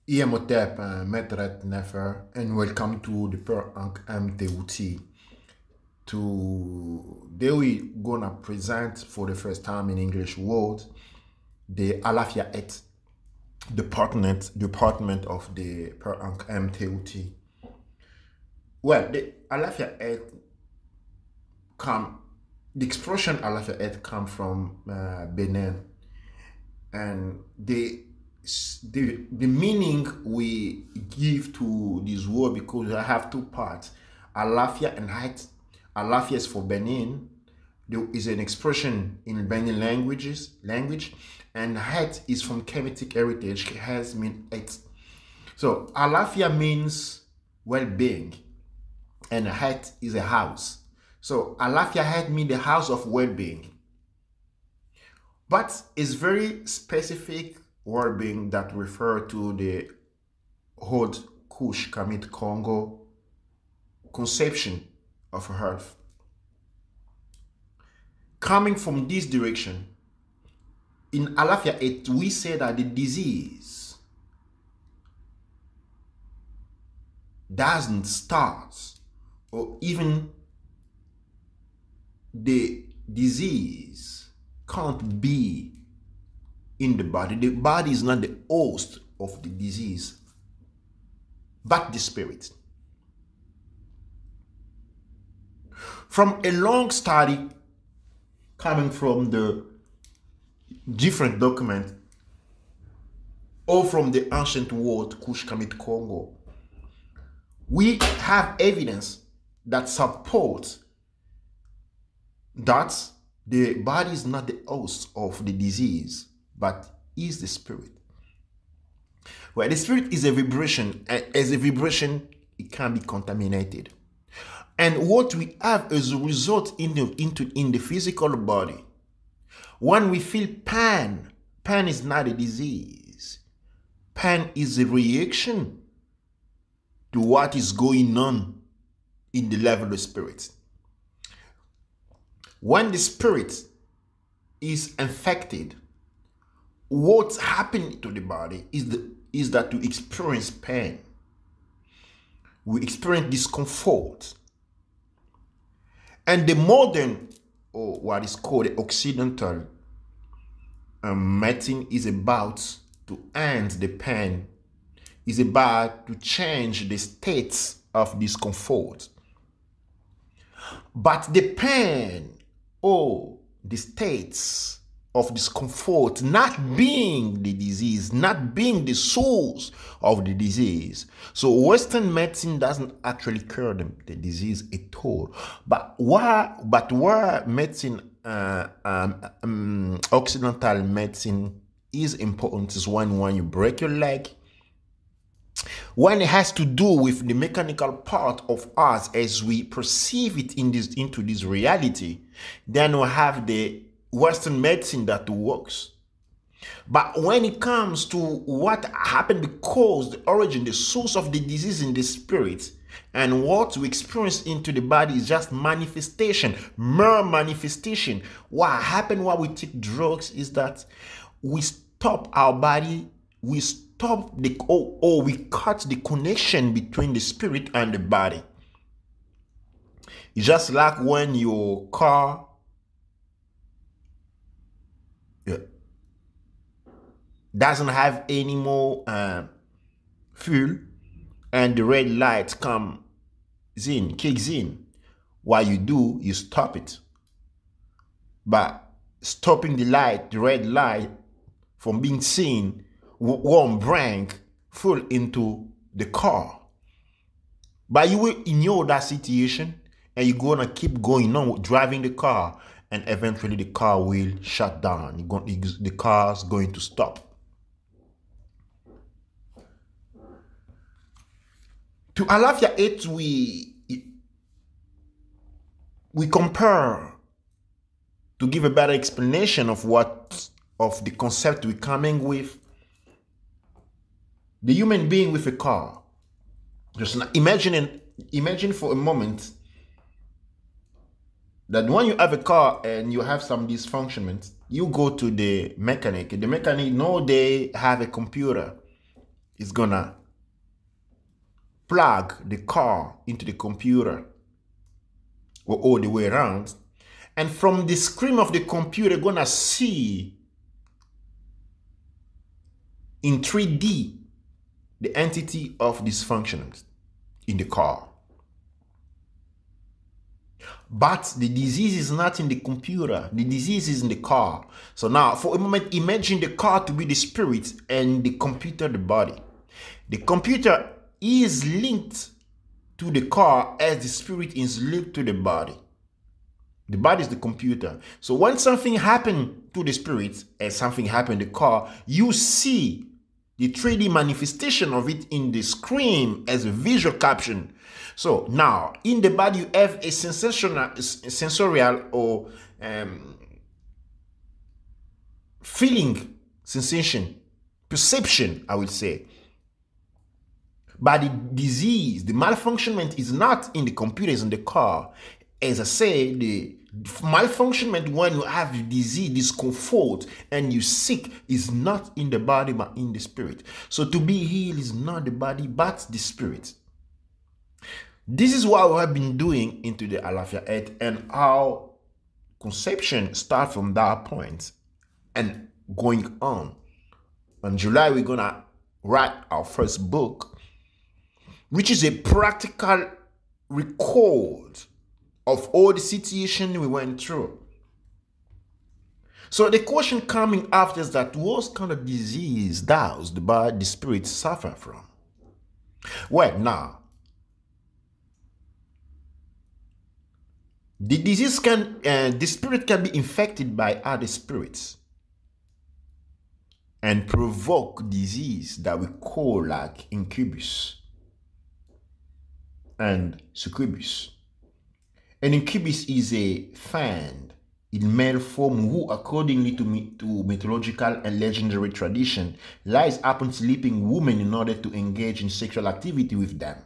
Imhotep, Metret Nefer, and welcome to the Per Ankh MTUT. Today we gonna present for the first time in English world the Alafia Het department of the Per Ankh MTUT. Well, the Alafia Het the expression Alafia Het come from Benin, and the meaning we give to this word, because I have two parts, Alafia and Het. Alafia is for Benin. There is an expression in Benin language, and Het is from Kemetic heritage. It has mean it. So Alafia means well-being, and Het is a house. So Alafia Het means the house of well-being. But it's very specific well-being that refer to the old Kush Kamit Kongo conception of health. Coming from this direction, in Alafia Het, we say that the disease doesn't start, or even the disease can't be in the body. The body is not the host of the disease, but the spirit. From a long study coming from the different documents, or from the ancient world, Kush Kamit Kongo, we have evidence that supports that the body is not the host of the disease, but is the spirit. Well, the spirit is a vibration, and as a vibration, it can be contaminated. And what we have as a result in the physical body, when we feel pain, pain is not a disease. Pain is a reaction to what is going on in the level of the spirit. When the spirit is infected, what's happening to the body is that we experience pain. We experience discomfort. And the modern, or what is called the Occidental medicine, is about to end the pain, is about to change the states of discomfort. But the pain, or the states of discomfort, not being the disease, not being the source of the disease. So Western medicine doesn't actually cure the disease at all. But where medicine, Occidental medicine is important is when you break your leg, when it has to do with the mechanical part of us as we perceive it into this reality, then we have the Western medicine that works. But when it comes to what happened, because the origin, the source of the disease in the spirit, and what we experience into the body is just manifestation, mere manifestation. What happened while we take drugs is that we stop our body, we stop or we cut the connection between the spirit and the body. It's just like when your car doesn't have any more fuel, and the red light kicks in. What you do, you stop it. But stopping the red light from being seen, won't bring fuel into the car. But you will ignore that situation, and you're gonna keep going on driving the car, and eventually the car will shut down. The car's going to stop. To Alafia Het, we compare, to give a better explanation of the concept we're coming with, the human being with a car. Just imagine for a moment that when you have a car and you have some dysfunctions, you go to the mechanic. The mechanic know they have a computer. is gonna plug the car into the computer or all the way around. And from the screen of the computer, gonna see in 3D the entity of dysfunctions in the car. But the disease is not in the computer. The disease is in the car. So now, for a moment, imagine the car to be the spirit and the computer the body. The computer is linked to the car as the spirit is linked to the body. The body is the computer. So when something happened to the spirit and something happened in the car, you see the 3D manifestation of it in the screen as a visual caption. So now, in the body, you have a sensorial or feeling, sensation, perception, I would say. But the disease, the malfunctionment is not in the computer, it's in the car. As I say, the malfunctionment when you have the disease, discomfort, and you're sick is not in the body but in the spirit. So to be healed is not the body but the spirit. This is what we have been doing into the Alafia Het, and our conception starts from that point and going on. In July, we're gonna write our first book, which is a practical record of all the situation we went through. So the question coming after is that what kind of disease does the body, the spirit suffer from? Well, now, the disease the spirit can be infected by other spirits and provoke disease that we call like incubus and succubus. An incubus is a fiend in male form who, accordingly to mythological and legendary tradition, lies upon sleeping women in order to engage in sexual activity with them.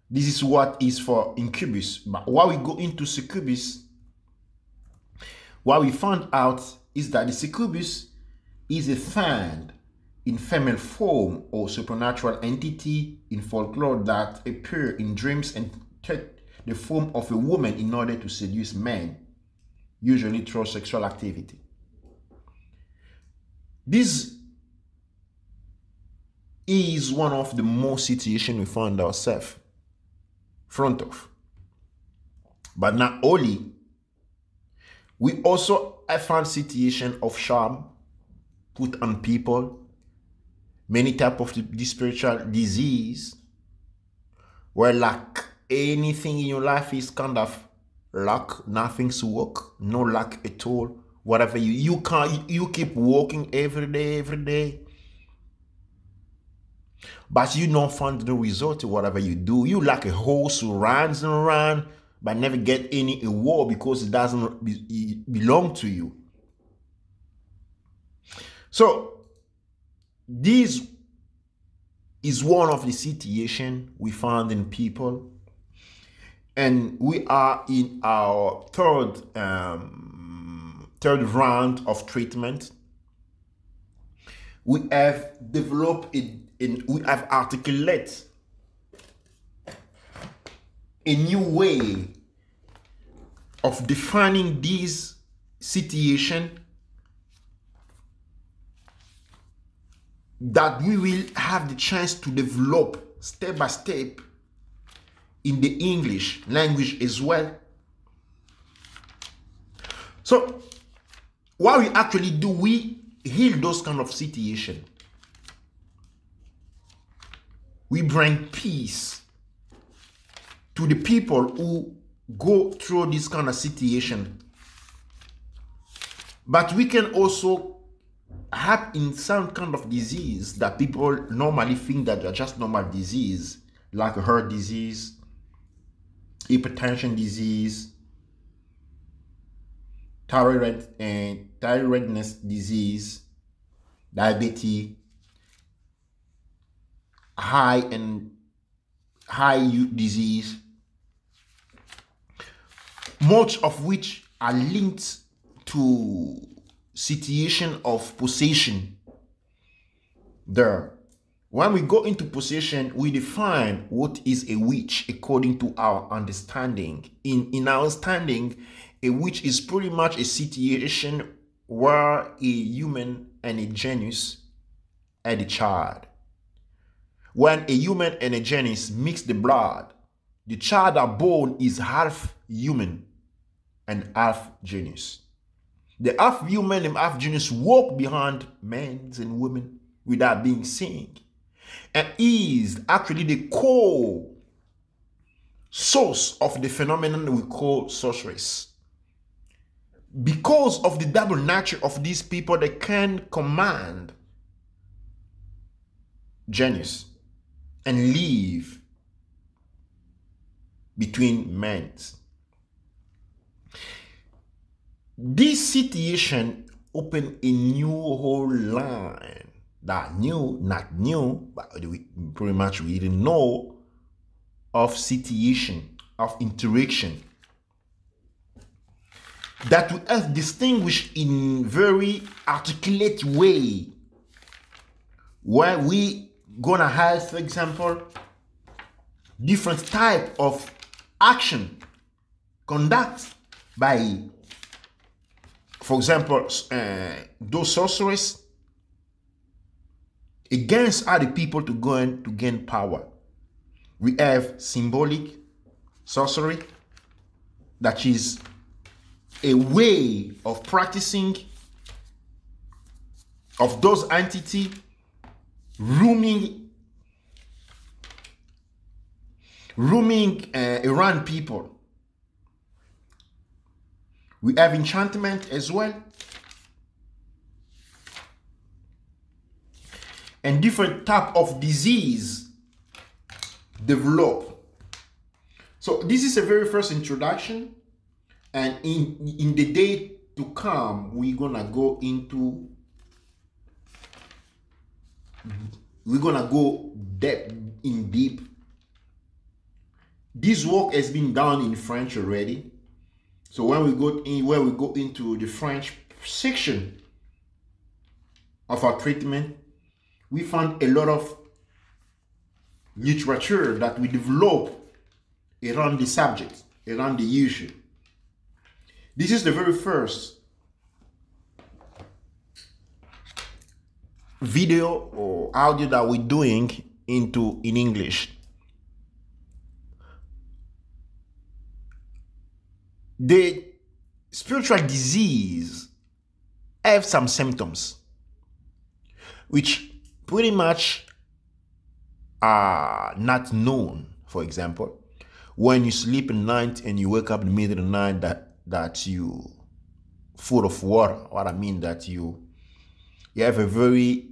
This is what is for incubus. But while we go into succubus, what we found out is that the succubus is a fiend in female form or supernatural entity in folklore that appear in dreams and take the form of a woman in order to seduce men, usually through sexual activity. This is one of the most situations we found ourselves front of. But not only, we also have found situation of charm put on people, many type of the spiritual disease, where like anything in your life is kind of luck, nothing's work, no luck at all. Whatever you keep walking every day, but you don't find the result of whatever you do. You like a horse who runs and runs, but never get any award because it doesn't belong to you. So this is one of the situations we found in people, and we are in our third round of treatment. We have developed we have articulated a new way of defining this situation that we will have the chance to develop step by step in the English language as well. So what we actually do, we heal those kind of situations. We bring peace to the people who go through this kind of situation. But we can also have in some kind of disease that people normally think that they're just normal disease, like heart disease, hypertension disease, thyroidness disease, diabetes, high disease, much of which are linked to situation of possession there. When we go into possession, we define what is a witch according to our understanding. In our understanding, a witch is pretty much a situation where a human and a genius had a child. When a human and a genius mix the blood, the child are born is half human and half genius. The half human and half genius walk behind men and women without being seen, and is actually the core source of the phenomenon we call sorceress. Because of the double nature of these people, they can command genius and live between men. This situation opened a new whole line. That new, not new, but we pretty much we didn't know of situation, of interaction that we have distinguished in very articulate way, where we gonna have, for example, different type of action conduct by, for example, those sorcerers against other people to go and to gain power. We have symbolic sorcery, that is a way of practicing of those entities roaming around people. We have enchantment as well, and different type of disease develop. So this is a very first introduction, and in the day to come, we're gonna go deep. This work has been done in French already. So when we go into the French section of our treatment, we found a lot of literature that we develop around the subject, around the issue. This is the very first video or audio that we're doing in English. The spiritual disease have some symptoms which pretty much are not known. For example, when you sleep at night and you wake up in the middle of the night that you full of water. What I mean that you have a very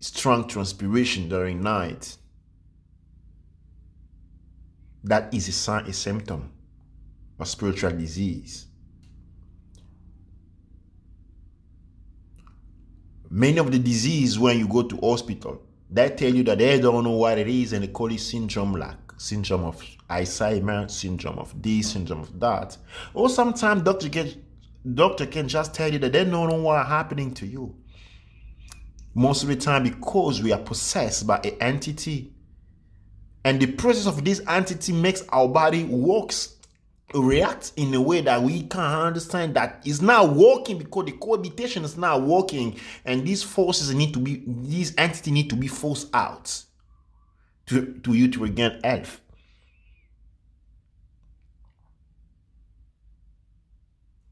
strong transpiration during night. That is a symptom of spiritual disease. Many of the disease, when you go to hospital, they tell you that they don't know what it is, and they call it syndrome, like syndrome of Alzheimer, syndrome of this, syndrome of that. Or sometimes doctor can just tell you that they don't know what's happening to you. Most of the time, because we are possessed by an entity, and the process of this entity makes our body react in a way that we can't understand, that is not working, because the cohabitation is not working, and these entity need to be forced out to you to regain health.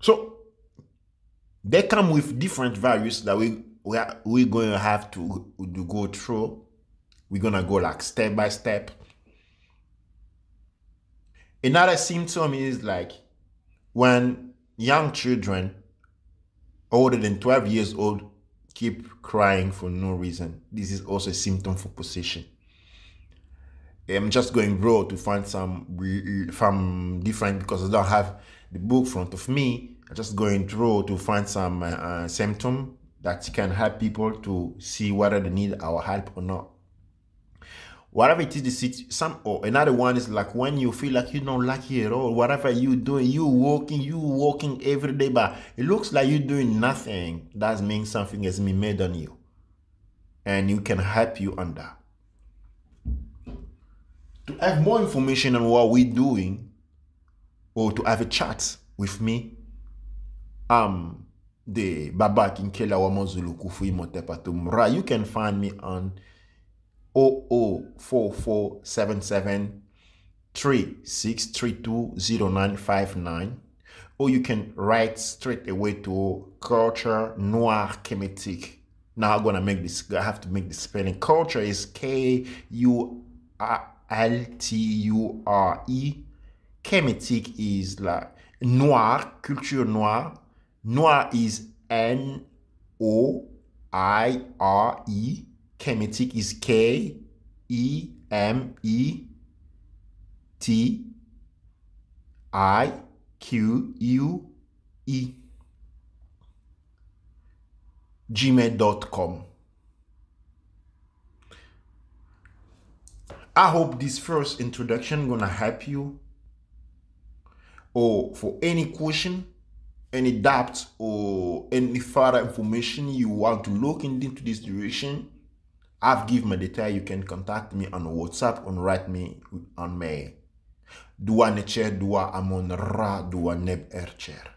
So they come with different values that we're going to have to go through. We're going to go like step by step. Another symptom is like when young children older than 12 years old keep crying for no reason. This is also a symptom for possession. I'm just going raw to find some different, because I don't have the book in front of me. I'm just going raw to find some symptom that can help people to see whether they need our help or not. whatever it is, some or another one is like when you feel like you don't like it at all. Whatever you doing, you walking every day, but it looks like you're doing nothing. That means something has been made on you, and you can help you on that. To have more information on what we're doing, or to have a chat with me, the Baba Kinkela Wamazulu Kufu Motepatumra. You can find me on 00447736320959, or you can write straight away to Culture Noir Kemetic. Now I'm gonna make this. I have to make the spelling. Culture is KULTURE. Kemetic is like noir, culture noir. Noir is NOIRE. Kemetic is KEMETIQUE. gmail.com. I hope this first introduction gonna help you. Or for any question, any doubts, or any further information you want to look into this direction, I've given my detail. You can contact me on WhatsApp or write me on mail. Dua necher, dua amon ra, dua neb ercher.